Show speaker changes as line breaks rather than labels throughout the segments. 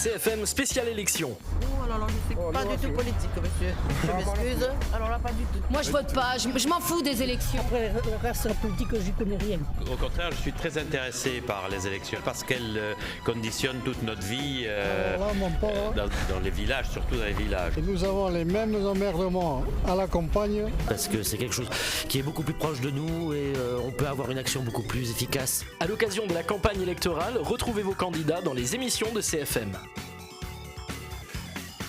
CFM spéciale élection.
Oh là là, je ne suis pas du tout politique, monsieur. Je m'excuse. Alors là, pas du tout.
Moi, je vote pas. Je m'en fous des élections.
Après, le reste, la politique, je connais rien.
Au contraire, je suis très intéressé par les élections parce qu'elles conditionnent toute notre vie dans les villages, surtout dans les villages.
Et nous avons les mêmes emmerdements à la campagne.
Parce que c'est quelque chose qui est beaucoup plus proche de nous et on peut avoir une action beaucoup plus efficace.
À l'occasion de la campagne électorale, retrouvez vos candidats dans les émissions de CFM.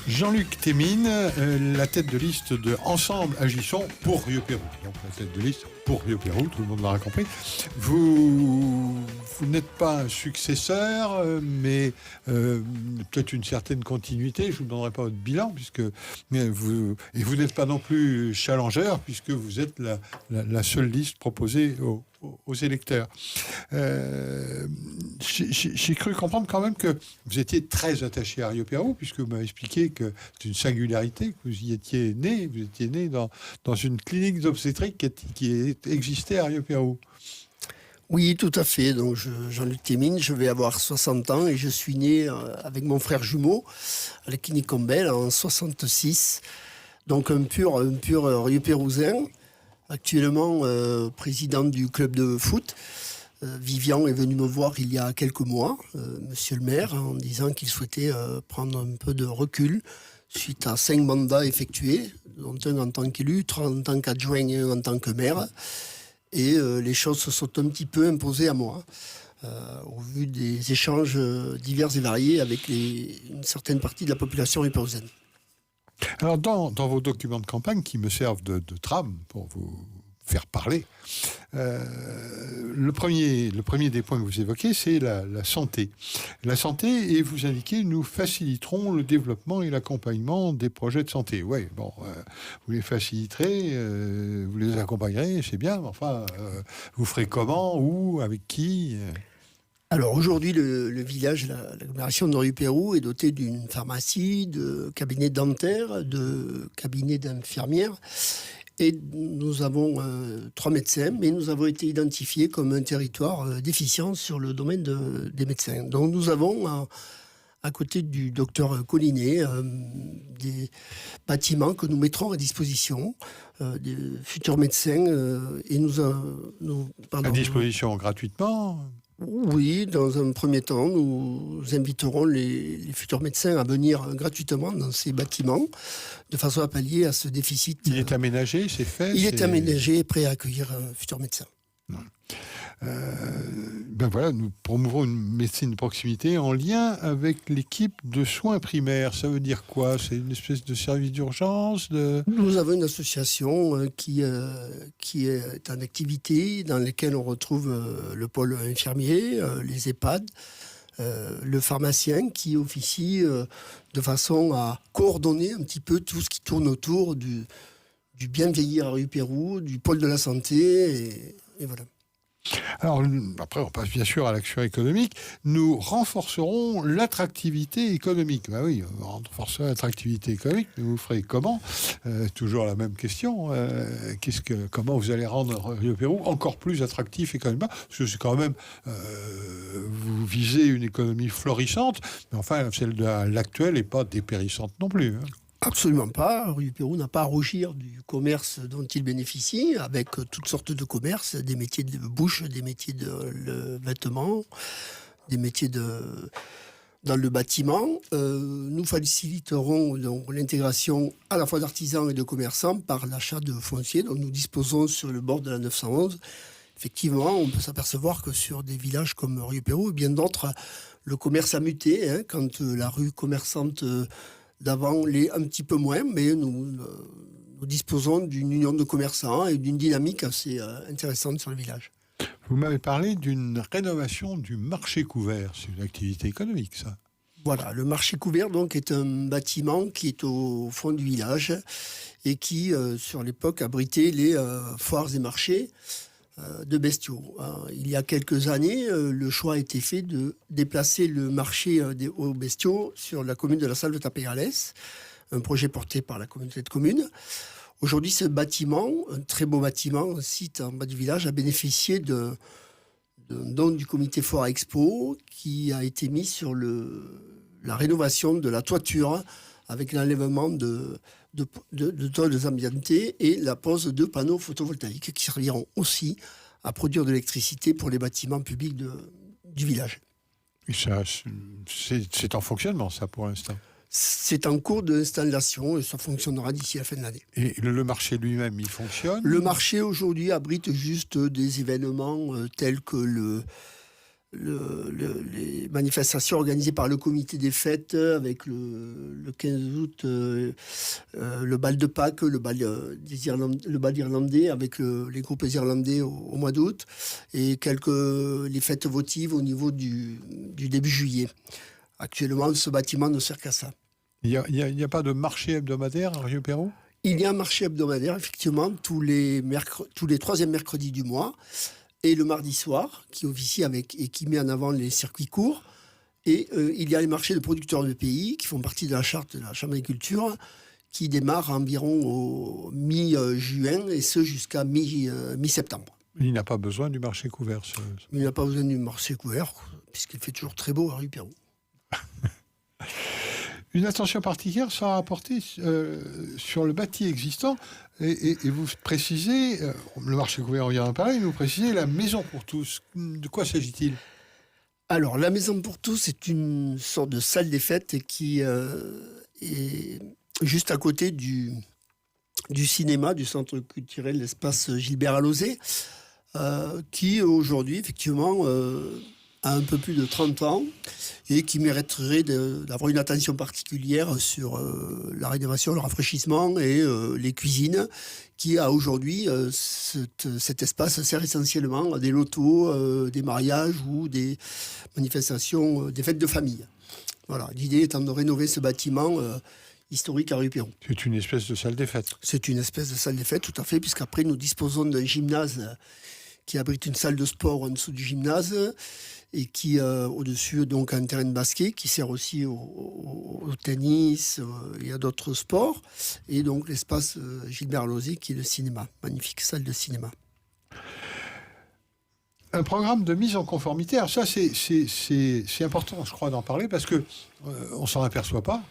Jean-Luc Thémine, la tête de liste de Ensemble Agissons pour Rio-Pérou. Donc la tête de liste pour Rio-Pérou, tout le monde l'aura compris. Vous n'êtes pas un successeur, mais peut-être une certaine continuité. Je ne vous donnerai pas votre bilan, vous n'êtes pas non plus challenger, puisque vous êtes la seule liste proposée aux électeurs. J'ai cru comprendre quand même que vous étiez très attaché à Rio-Pérou, puisque vous m'avez expliqué que c'est une singularité, que vous y étiez né. Vous étiez né dans une clinique d'obstétrique qui existait à Rio-Pérou.
Oui, tout à fait. Donc, Jean-Luc Thémine, je vais avoir 60 ans et je suis né avec mon frère jumeau à la clinique Combel en 66. Donc, un pur Rio-Pérousien. Actuellement président du club de foot. Vivian est venu me voir il y a quelques mois, monsieur le maire, en disant qu'il souhaitait prendre un peu de recul suite à 5 mandats effectués, dont un en tant qu'élu, 3 en tant qu'adjoint et 1 en tant que maire. Et les choses se sont un petit peu imposées à moi, au vu des échanges divers et variés avec une certaine partie de la population ripérousienne.
Alors, dans vos documents de campagne qui me servent de trame pour vous faire parler, le premier des points que vous évoquez, c'est la santé. La santé, et vous indiquez, nous faciliterons le développement et l'accompagnement des projets de santé. Oui, bon, vous les faciliterez, vous les accompagnerez, c'est bien, mais enfin, vous ferez comment, où, avec qui
Alors aujourd'hui, le village, l'agglomération de Rio-Pérou est doté d'une pharmacie, de cabinets dentaires, de cabinets d'infirmières. Et nous avons 3 médecins, mais nous avons été identifiés comme un territoire déficient sur le domaine des médecins. Donc nous avons, à côté du docteur Collinet, des bâtiments que nous mettrons à disposition des futurs médecins.
À disposition gratuitement ?
Oui, dans un premier temps, nous inviterons les futurs médecins à venir gratuitement dans ces bâtiments, de façon à pallier à ce déficit.
Il est aménagé, c'est fait ?
Il est aménagé et prêt à accueillir un futur médecin.
Ben voilà, nous promouvons une médecine de proximité en lien avec l'équipe de soins primaires. Ça veut dire quoi ? C'est une espèce de service d'urgence
Nous avons une association qui est en activité, dans laquelle on retrouve le pôle infirmier, les EHPAD, le pharmacien qui officie de façon à coordonner un petit peu tout ce qui tourne autour du bien vieillir à Rio-Pérou, du pôle de la santé, et voilà.
Alors, après, on passe bien sûr à l'action économique. Nous renforcerons l'attractivité économique. Ben oui, on renforcera l'attractivité économique, mais vous ferez comment ? Toujours la même question. Comment vous allez rendre Rio-Pérou encore plus attractif économiquement ? Parce que c'est quand même... vous visez une économie florissante, mais enfin, celle de l'actuelle n'est pas dépérissante non plus.
Absolument pas. Rio-Pérou n'a pas à rougir du commerce dont il bénéficie, avec toutes sortes de commerces, des métiers de bouche, des métiers de vêtements, des métiers dans le bâtiment. Nous faciliterons donc l'intégration à la fois d'artisans et de commerçants par l'achat de fonciers dont nous disposons sur le bord de la 911. Effectivement, on peut s'apercevoir que sur des villages comme Rio-Pérou et bien d'autres, le commerce a muté. Quand la rue commerçante d'avant l'est un petit peu moins, mais nous disposons d'une union de commerçants et d'une dynamique assez intéressante sur le village.
Vous m'avez parlé d'une rénovation du marché couvert. C'est une activité économique, ça.
Voilà, le marché couvert donc est un bâtiment qui est au fond du village et qui, sur l'époque, abritait les foires et marchés de bestiaux. Il y a quelques années, le choix a été fait de déplacer le marché aux bestiaux sur la commune de la Salle de Tapegales, un projet porté par la communauté de communes. Aujourd'hui, ce bâtiment, un très beau bâtiment, un site en bas du village, a bénéficié d'un don du comité Foire Expo qui a été mis sur la rénovation de la toiture avec l'enlèvement de tôles ambiantées et la pose de panneaux photovoltaïques qui serviront aussi à produire de l'électricité pour les bâtiments publics du village.
Et ça, c'est en fonctionnement, ça, pour l'instant.
C'est en cours d'installation et ça fonctionnera d'ici la fin de l'année.
Et le marché lui-même, il fonctionne?
Le marché aujourd'hui abrite juste des événements tels que les manifestations organisées par le comité des fêtes avec le 15 août, le bal de Pâques, le bal irlandais avec les groupes irlandais au mois d'août et les fêtes votives au niveau du début juillet. Actuellement, ce bâtiment ne sert qu'à ça.
Il n'y a pas de marché hebdomadaire à Rieux-Perrot?
Il y a un marché hebdomadaire, effectivement, tous les troisièmes mercredis du mois, et le mardi soir, qui officie et qui met en avant les circuits courts. Et il y a les marchés de producteurs de pays, qui font partie de la charte de la Chambre d'agriculture, qui démarrent environ au mi-juin, et ce jusqu'à mi-septembre.
Il n'a pas besoin du marché couvert.
Il n'a pas besoin du marché couvert, puisqu'il fait toujours très beau à Rieux-Perrot.
Une attention particulière sera apportée sur le bâti existant et vous précisez, le marché couvert, on vient d'en parler, vous précisez la maison pour tous. De quoi s'agit-il?
Alors, la maison pour tous est une sorte de salle des fêtes qui est juste à côté du cinéma, du centre culturel, l'espace Gilbert Alauzet, qui aujourd'hui, effectivement, a un peu plus de 30 ans et qui mériterait d'avoir une attention particulière sur la rénovation, le rafraîchissement et les cuisines, qui a aujourd'hui, cet espace sert essentiellement à des lotos, des mariages ou des manifestations, des fêtes de famille. Voilà, l'idée étant de rénover ce bâtiment historique à Rieux-Perrot.
C'est une espèce de salle des fêtes.
C'est une espèce de salle des fêtes, tout à fait, puisqu'après nous disposons d'un gymnase qui abrite une salle de sport en dessous du gymnase et qui au-dessus donc un terrain de basket qui sert aussi au tennis et à d'autres sports, et donc l'espace Gilbert Alauzet qui est le cinéma, magnifique salle de cinéma.
Un programme de mise en conformité, alors ça c'est important, je crois, d'en parler parce que on s'en aperçoit pas,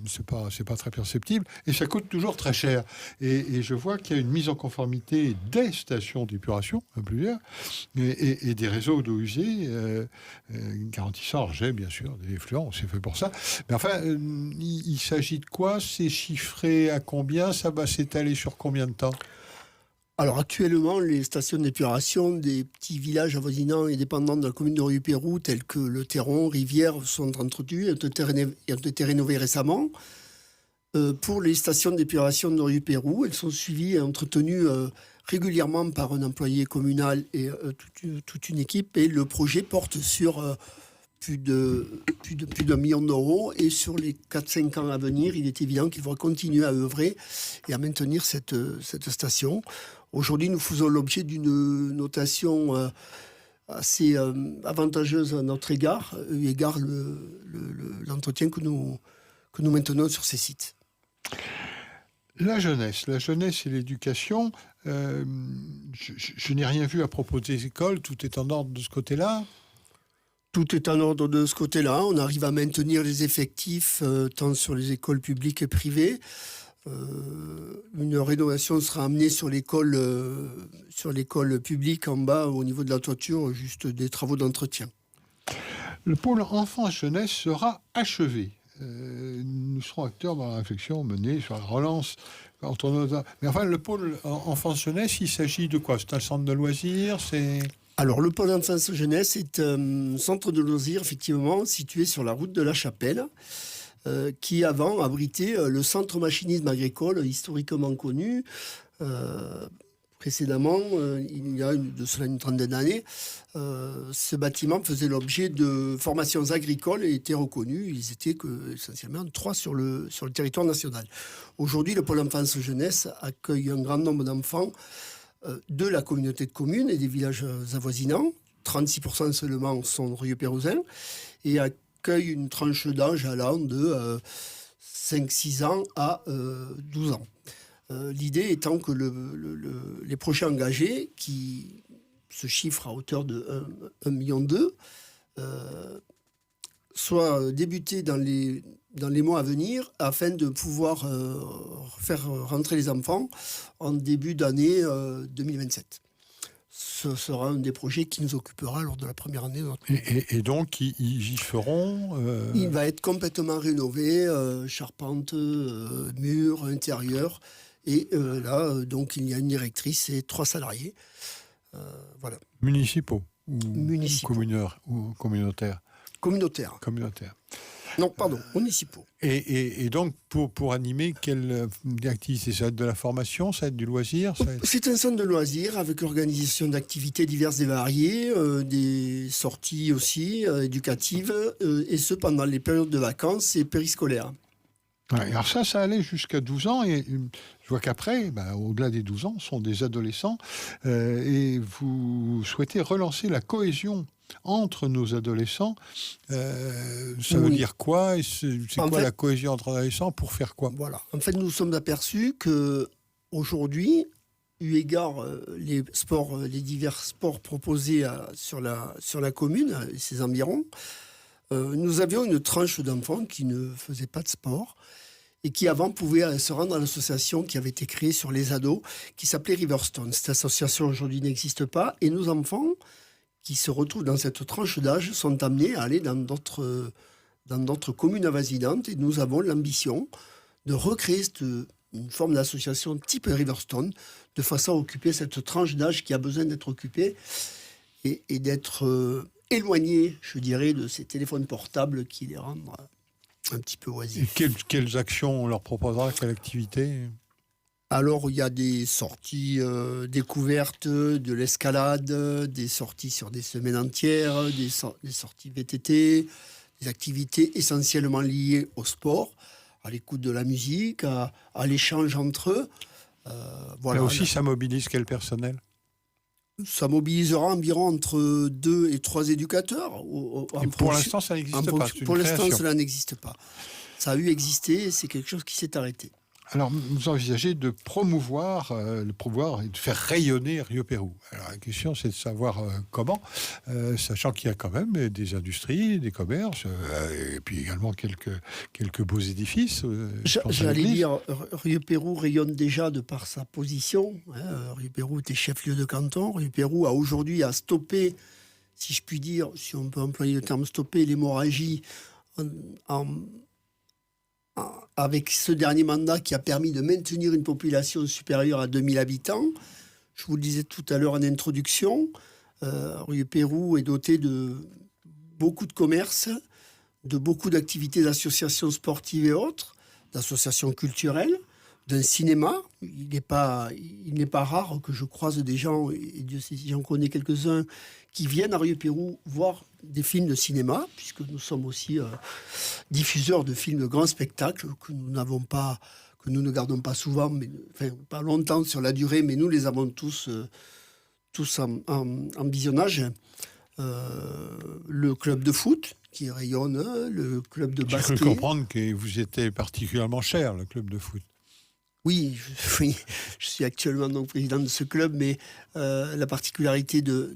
c'est pas très perceptible et ça coûte toujours très cher. Et je vois qu'il y a une mise en conformité des stations d'épuration, plusieurs, et des réseaux d'eau usée garantissant rejet, bien sûr, des effluents, c'est fait pour ça. Mais enfin, il s'agit de quoi? C'est chiffré à combien? Ça va s'étaler sur combien de temps?
Alors actuellement, les stations d'épuration des petits villages avoisinants et dépendants de la commune de Rieux-Perrot, tels que Le Terron, Rivière, sont entretenues et ont été rénovées récemment. Pour les stations d'épuration de Rieux-Perrot, elles sont suivies et entretenues régulièrement par un employé communal et toute une équipe. Et le projet porte sur plus d'1 million d'euros. Et sur les 4-5 ans à venir, il est évident qu'il faudra continuer à œuvrer et à maintenir cette station. Aujourd'hui, nous faisons l'objet d'une notation assez avantageuse à notre égard, eu égard l'entretien que nous maintenons sur ces sites.
La jeunesse et l'éducation, je n'ai rien vu à propos des écoles, tout est en ordre de ce côté-là?
Tout est en ordre de ce côté-là. On arrive à maintenir les effectifs tant sur les écoles publiques et privées. Une rénovation sera amenée sur l'école publique en bas au niveau de la toiture, juste des travaux d'entretien.
Le pôle enfance-jeunesse sera achevé. Nous serons acteurs dans la réflexion menée sur la relance. Mais enfin, le pôle enfance-jeunesse, il s'agit de quoi? C'est un centre de loisirs?
Alors, le pôle enfance-jeunesse est un centre de loisirs, effectivement, situé sur la route de la Chapelle, qui avant abritait le centre machinisme agricole, historiquement connu. Précédemment, il y a de cela une trentaine d'années, ce bâtiment faisait l'objet de formations agricoles et était reconnu. Ils étaient essentiellement 3 sur le territoire national. Aujourd'hui, le pôle enfance-jeunesse accueille un grand nombre d'enfants de la communauté de communes et des villages avoisinants. 36% seulement sont Rieux-Perrosains et accueille une tranche d'âge allant de 5-6 ans à 12 ans. L'idée étant que les projets engagés, qui se chiffrent à hauteur de 1,2 million, soit débuter dans les mois à venir afin de pouvoir faire rentrer les enfants en début d'année 2027. Ce sera un des projets qui nous occupera lors de la première année.
Et donc, ils y feront
Il va être complètement rénové, charpente, mur, intérieur. Et là, donc, il y a une directrice et 3 salariés. Voilà.
Municipaux ou communautaires.
Communautaires. Non, pardon, municipaux.
Et donc, pour animer, quelle activité? Ça va être de la formation, ça va être du loisir?
C'est un centre de loisirs avec organisation d'activités diverses et variées, des sorties aussi éducatives, et ce pendant les périodes de vacances et périscolaires.
Ouais, alors ça allait jusqu'à 12 ans, et je vois qu'après, au-delà des 12 ans, sont des adolescents, et vous souhaitez relancer la cohésion entre nos adolescents. Ça veut dire quoi? C'est quoi la cohésion entre adolescents? Pour faire quoi?
Voilà. En fait, nous sommes aperçus qu'aujourd'hui, eu égard les divers sports proposés sur la commune et ses environs, nous avions une tranche d'enfants qui ne faisaient pas de sport et qui avant pouvaient se rendre à l'association qui avait été créée sur les ados, qui s'appelait Riverstone. Cette association aujourd'hui n'existe pas, et nos enfants qui se retrouvent dans cette tranche d'âge sont amenés à aller dans d'autres communes avoisinantes, et nous avons l'ambition de recréer une forme d'association type Riverstone, de façon à occuper cette tranche d'âge qui a besoin d'être occupée et d'être éloignés, je dirais, de ces téléphones portables qui les rendent un petit peu oisifs.
Et quelles actions on leur proposera? Quelle activité?
Alors, il y a des sorties découvertes, de l'escalade, des sorties sur des semaines entières, des sorties VTT, des activités essentiellement liées au sport, à l'écoute de la musique, à l'échange entre eux.
Voilà. Là aussi, ça mobilise quel personnel?
Ça mobilisera environ entre 2 et 3 éducateurs.
Pour l'instant, ça n'existe pas.
Pour l'instant, cela n'existe pas. Ça a existé, c'est quelque chose qui s'est arrêté.
Alors, vous envisagez de promouvoir le pouvoir et de faire rayonner Rio-Pérou. Alors, la question, c'est de savoir comment, sachant qu'il y a quand même des industries, des commerces, et puis également quelques beaux édifices.
J'allais dire, Rio-Pérou rayonne déjà de par sa position. Rio-Pérou était chef-lieu de canton. Rio-Pérou a aujourd'hui stoppé, si je puis dire, si on peut employer le terme stopper, l'hémorragie avec ce dernier mandat qui a permis de maintenir une population supérieure à 2000 habitants. Je vous le disais tout à l'heure en introduction, Rio-Pérou est doté de beaucoup de commerces, de beaucoup d'activités d'associations sportives et autres, d'associations culturelles, d'un cinéma. Il n'est pas rare que je croise des gens, et Dieu sait si j'en connais quelques-uns, qui viennent à Rio-Pérou voir des films de cinéma, puisque nous sommes aussi diffuseurs de films de grands spectacles que nous ne gardons pas souvent, pas longtemps sur la durée, mais nous les avons tous en visionnage. Le club de foot qui rayonne, le club de basket.
J'ai cru comprendre que vous étiez particulièrement cher, le club de foot.
Oui, je suis actuellement donc président de ce club, mais la particularité de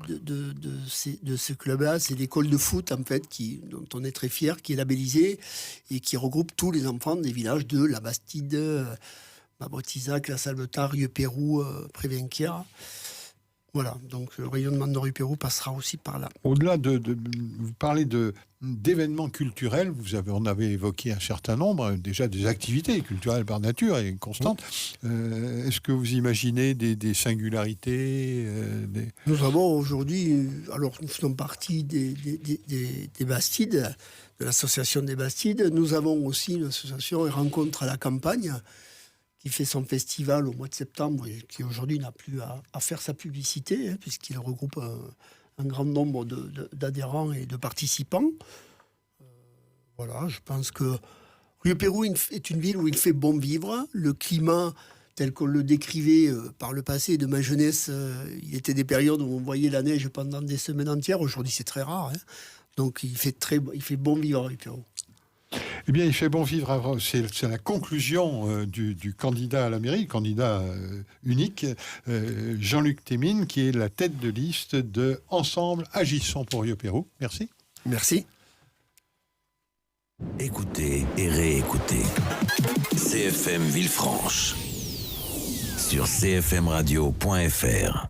ce club-là, c'est l'école de foot en fait, dont on est très fier, qui est labellisée et qui regroupe tous les enfants des villages de La Bastide, Mabotizac, La Salvetar, Rio-Pérou, Prévenquière. Voilà, donc le rayonnement de Rio-Pérou passera aussi par là.
Au-delà vous parlez d'événements culturels, on avait évoqué un certain nombre, déjà des activités culturelles par nature et constantes. Est-ce que vous imaginez des singularités
Nous avons aujourd'hui, alors nous faisons partie des Bastides, de l'association des Bastides. Nous avons aussi une association et rencontre à la campagne, qui fait son festival au mois de septembre et qui aujourd'hui n'a plus à faire sa publicité, puisqu'il regroupe un grand nombre d'adhérents et de participants. Voilà, je pense que Rio-Pérou est une ville où il fait bon vivre. Le climat, tel qu'on le décrivait par le passé de ma jeunesse, il était des périodes où on voyait la neige pendant des semaines entières. Aujourd'hui, c'est très rare. Donc, il fait bon vivre à Rio-Pérou.
Eh bien, il fait bon vivre. C'est la conclusion du candidat à la mairie, candidat unique, Jean-Luc Thémines, qui est la tête de liste de Ensemble, agissons pour Rio-Pérou. Merci.
Merci.
écoutez et réécoutez. CFM Villefranche sur cfmradio.fr.